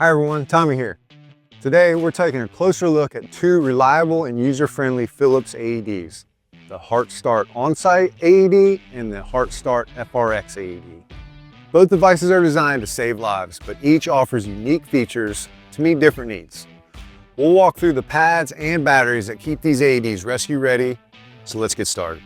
Hi everyone, Tommy here. Today we're taking a closer look at two reliable and user-friendly Philips AEDs, the HeartStart OnSite AED and the HeartStart FRx AED. Both devices are designed to save lives, but each offers unique features to meet different needs. We'll walk through the pads and batteries that keep these AEDs rescue ready, so let's get started.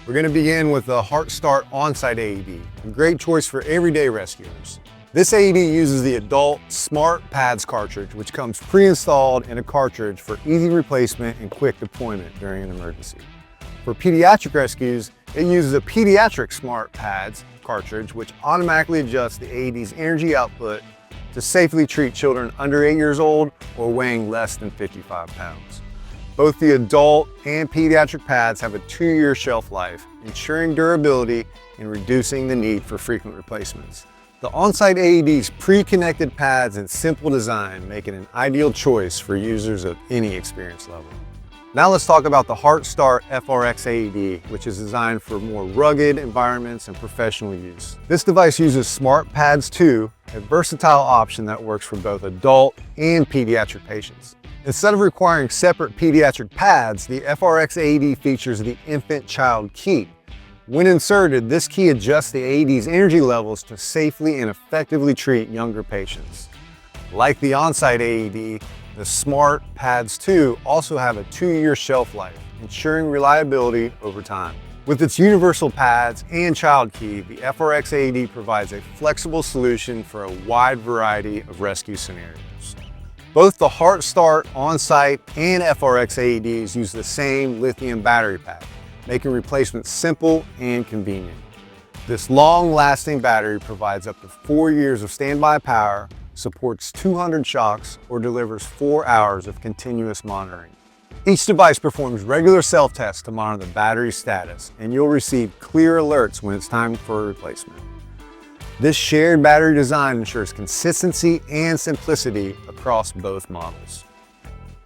We're going to begin with the HeartStart OnSite AED, a great choice for everyday rescuers. This AED uses the adult Smart Pads cartridge, which comes pre-installed in a cartridge for easy replacement and quick deployment during an emergency. For pediatric rescues, it uses a pediatric Smart Pads cartridge, which automatically adjusts the AED's energy output to safely treat children under 8 years old or weighing less than 55 pounds. Both the adult and pediatric pads have a 2-year shelf life, ensuring durability and reducing the need for frequent replacements. The OnSite AED's pre-connected pads and simple design make it an ideal choice for users of any experience level. Now let's talk about the HeartStart FRx AED, which is designed for more rugged environments and professional use. This device uses Smart Pads 2, a versatile option that works for both adult and pediatric patients. Instead of requiring separate pediatric pads, the FRx AED features the infant-child key. When inserted, this key adjusts the AED's energy levels to safely and effectively treat younger patients. Like the OnSite AED, the Smart Pads 2 also have a 2-year shelf life, ensuring reliability over time. With its universal pads and child key, the FRx AED provides a flexible solution for a wide variety of rescue scenarios. Both the HeartStart OnSite and FRx AEDs use the same lithium battery pack, making replacement simple and convenient. This long-lasting battery provides up to 4 years of standby power, supports 200 shocks, or delivers 4 hours of continuous monitoring. Each device performs regular self-tests to monitor the battery status, and you'll receive clear alerts when it's time for a replacement. This shared battery design ensures consistency and simplicity across both models.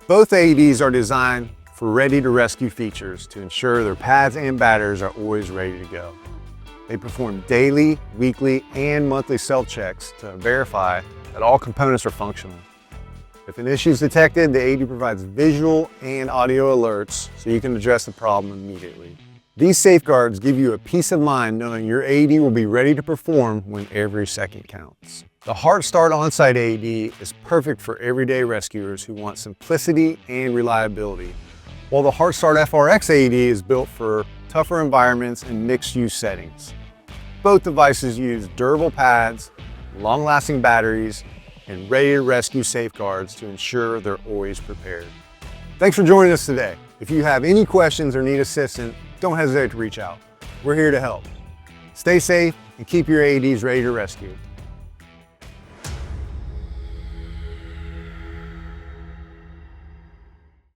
Both AEDs are designed for ready-to-rescue features to ensure their pads and batteries are always ready to go. They perform daily, weekly, and monthly self-checks to verify that all components are functional. If an issue is detected, the AED provides visual and audio alerts so you can address the problem immediately. These safeguards give you a peace of mind knowing your AED will be ready to perform when every second counts. The HeartStart OnSite AED is perfect for everyday rescuers who want simplicity and reliability, while the HeartStart FRx AED is built for tougher environments and mixed-use settings. Both devices use durable pads, long-lasting batteries, and ready-to-rescue safeguards to ensure they're always prepared. Thanks for joining us today. If you have any questions or need assistance, don't hesitate to reach out. We're here to help. Stay safe and keep your AEDs ready to rescue.